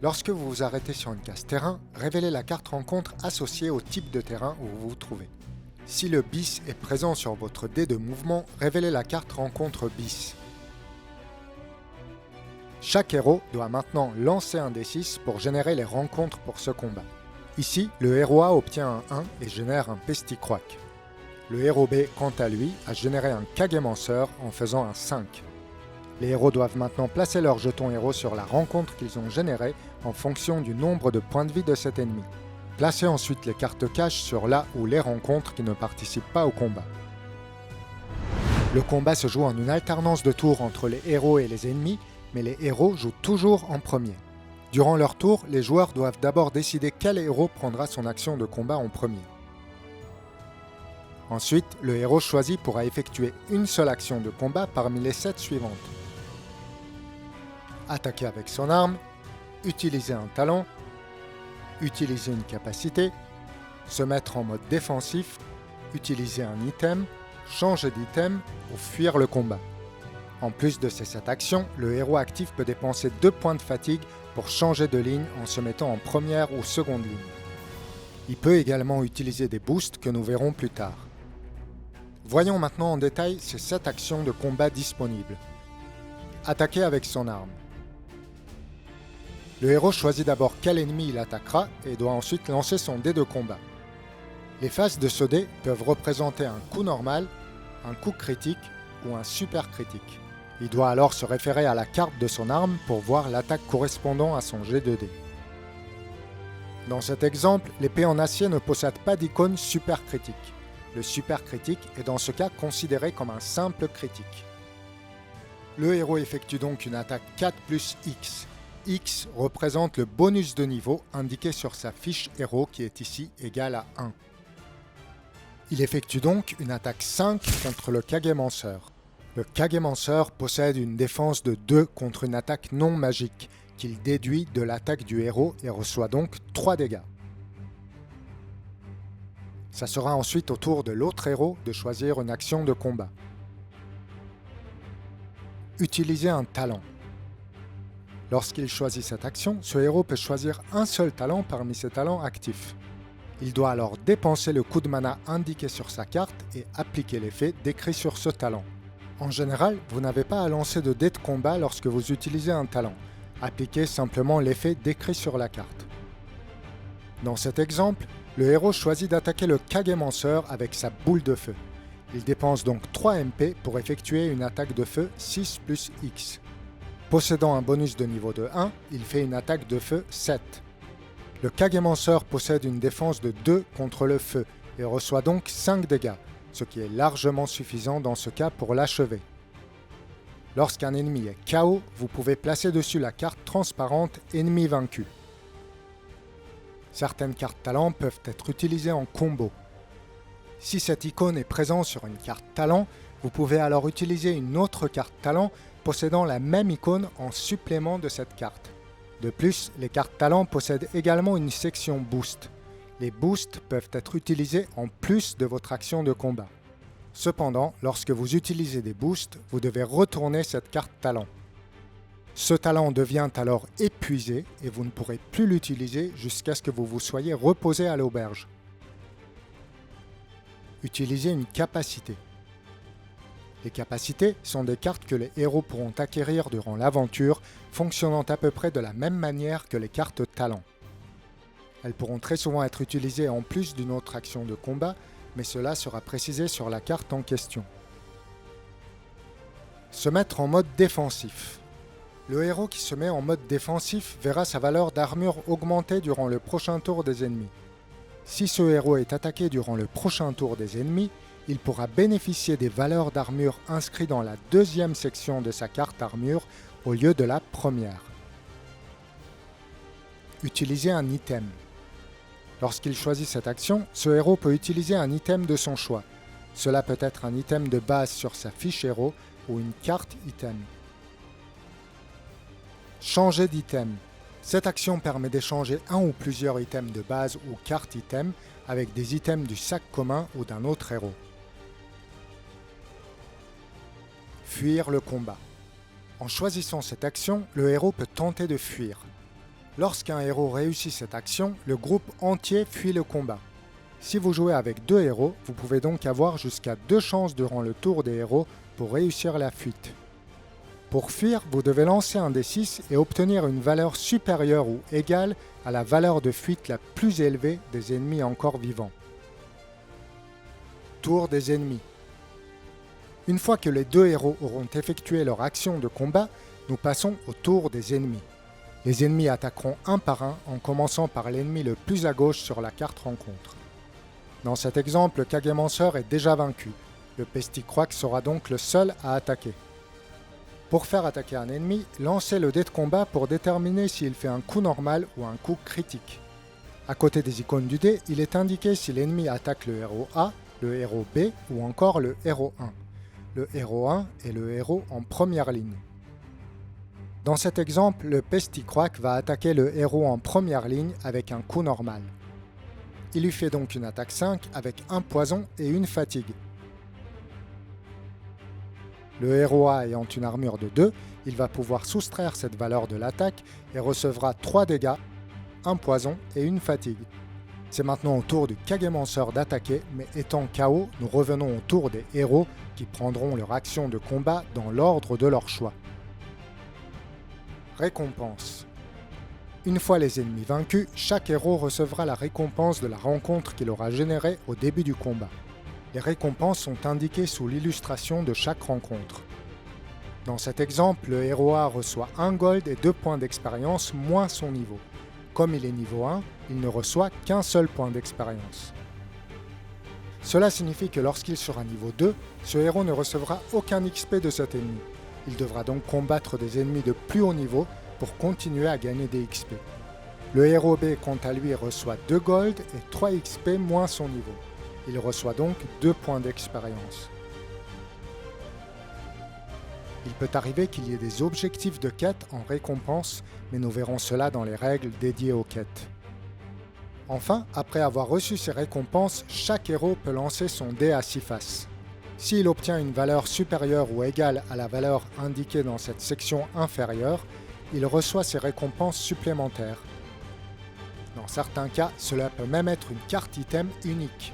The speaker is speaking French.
Lorsque vous vous arrêtez sur une case terrain, révélez la carte rencontre associée au type de terrain où vous vous trouvez. Si le bis est présent sur votre dé de mouvement, révélez la carte rencontre bis. Chaque héros doit maintenant lancer un D6 pour générer les rencontres pour ce combat. Ici, le héros A obtient un 1 et génère un Pesticroak. Le héros B, quant à lui, a généré un Kagemanceur en faisant un 5. Les héros doivent maintenant placer leurs jetons héros sur la rencontre qu'ils ont générée en fonction du nombre de points de vie de cet ennemi. Placez ensuite les cartes caches sur la ou les rencontres qui ne participent pas au combat. Le combat se joue en une alternance de tours entre les héros et les ennemis, mais les héros jouent toujours en premier. Durant leur tour, les joueurs doivent d'abord décider quel héros prendra son action de combat en premier. Ensuite, le héros choisi pourra effectuer une seule action de combat parmi les 7 suivantes. Attaquer avec son arme, utiliser un talent, utiliser une capacité, se mettre en mode défensif, utiliser un item, changer d'item ou fuir le combat. En plus de ces 7 actions, le héros actif peut dépenser 2 points de fatigue pour changer de ligne en se mettant en première ou seconde ligne. Il peut également utiliser des boosts que nous verrons plus tard. Voyons maintenant en détail ces 7 actions de combat disponibles. Attaquer avec son arme. Le héros choisit d'abord quel ennemi il attaquera et doit ensuite lancer son dé de combat. Les faces de ce dé peuvent représenter un coup normal, un coup critique ou un super critique. Il doit alors se référer à la carte de son arme pour voir l'attaque correspondant à son jet de dé. Dans cet exemple, l'épée en acier ne possède pas d'icône super critique. Le super critique est dans ce cas considéré comme un simple critique. Le héros effectue donc une attaque 4 plus X. X représente le bonus de niveau indiqué sur sa fiche héros qui est ici égal à 1. Il effectue donc une attaque 5 contre le Kagemanceur. Le Kagemanceur possède une défense de 2 contre une attaque non magique qu'il déduit de l'attaque du héros et reçoit donc 3 dégâts. Ça sera ensuite au tour de l'autre héros de choisir une action de combat. Utiliser un talent. Lorsqu'il choisit cette action, ce héros peut choisir un seul talent parmi ses talents actifs. Il doit alors dépenser le coup de mana indiqué sur sa carte et appliquer l'effet décrit sur ce talent. En général, vous n'avez pas à lancer de dés de combat lorsque vous utilisez un talent. Appliquez simplement l'effet décrit sur la carte. Dans cet exemple, le héros choisit d'attaquer le Kagemanceur avec sa boule de feu. Il dépense donc 3 MP pour effectuer une attaque de feu 6 plus X. Possédant un bonus de niveau de 1, il fait une attaque de feu 7. Le Kagemanceur possède une défense de 2 contre le feu et reçoit donc 5 dégâts, ce qui est largement suffisant dans ce cas pour l'achever. Lorsqu'un ennemi est KO, vous pouvez placer dessus la carte transparente « Ennemi vaincu ». Certaines cartes talent peuvent être utilisées en combo. Si cette icône est présente sur une carte talent, vous pouvez alors utiliser une autre carte talent possédant la même icône en supplément de cette carte. De plus, les cartes talent possèdent également une section boost. Les boosts peuvent être utilisés en plus de votre action de combat. Cependant, lorsque vous utilisez des boosts, vous devez retourner cette carte talent. Ce talent devient alors épuisé et vous ne pourrez plus l'utiliser jusqu'à ce que vous vous soyez reposé à l'auberge. Utilisez une capacité. Les capacités sont des cartes que les héros pourront acquérir durant l'aventure, fonctionnant à peu près de la même manière que les cartes talent. Elles pourront très souvent être utilisées en plus d'une autre action de combat, mais cela sera précisé sur la carte en question. Se mettre en mode défensif. Le héros qui se met en mode défensif verra sa valeur d'armure augmenter durant le prochain tour des ennemis. Si ce héros est attaqué durant le prochain tour des ennemis, il pourra bénéficier des valeurs d'armure inscrites dans la deuxième section de sa carte armure au lieu de la première. Utiliser un item. Lorsqu'il choisit cette action, ce héros peut utiliser un item de son choix. Cela peut être un item de base sur sa fiche héros ou une carte item. Changer d'item. Cette action permet d'échanger un ou plusieurs items de base ou cartes item avec des items du sac commun ou d'un autre héros. Fuir le combat. En choisissant cette action, le héros peut tenter de fuir. Lorsqu'un héros réussit cette action, le groupe entier fuit le combat. Si vous jouez avec 2 héros, vous pouvez donc avoir jusqu'à 2 chances durant le tour des héros pour réussir la fuite. Pour fuir, vous devez lancer un D6 et obtenir une valeur supérieure ou égale à la valeur de fuite la plus élevée des ennemis encore vivants. Tour des ennemis. Une fois que les 2 héros auront effectué leur action de combat, nous passons au tour des ennemis. Les ennemis attaqueront un par un en commençant par l'ennemi le plus à gauche sur la carte rencontre. Dans cet exemple, le Kagemanceur est déjà vaincu. Le Pesticroaque sera donc le seul à attaquer. Pour faire attaquer un ennemi, lancez le dé de combat pour déterminer s'il fait un coup normal ou un coup critique. À côté des icônes du dé, il est indiqué si l'ennemi attaque le héros A, le héros B ou encore le héros 1. Le héros 1 est le héros en première ligne. Dans cet exemple, le Pesticroaque va attaquer le héros en première ligne avec un coup normal. Il lui fait donc une attaque 5 avec un poison et une fatigue. Le héros A ayant une armure de 2, il va pouvoir soustraire cette valeur de l'attaque et recevra 3 dégâts, un poison et une fatigue. C'est maintenant au tour du Kagemanceur d'attaquer, mais étant KO, nous revenons au tour des héros qui prendront leur action de combat dans l'ordre de leur choix. Récompense. Une fois les ennemis vaincus, chaque héros recevra la récompense de la rencontre qu'il aura générée au début du combat. Les récompenses sont indiquées sous l'illustration de chaque rencontre. Dans cet exemple, le héros A reçoit 1 gold et 2 points d'expérience moins son niveau. Comme il est niveau 1, il ne reçoit qu'un seul point d'expérience. Cela signifie que lorsqu'il sera niveau 2, ce héros ne recevra aucun XP de cet ennemi. Il devra donc combattre des ennemis de plus haut niveau pour continuer à gagner des XP. Le héros B, quant à lui, reçoit 2 gold et 3 XP moins son niveau. Il reçoit donc 2 points d'expérience. Il peut arriver qu'il y ait des objectifs de quête en récompense, mais nous verrons cela dans les règles dédiées aux quêtes. Enfin, après avoir reçu ces récompenses, chaque héros peut lancer son dé à 6 faces. S'il obtient une valeur supérieure ou égale à la valeur indiquée dans cette section inférieure, il reçoit ses récompenses supplémentaires. Dans certains cas, cela peut même être une carte item unique.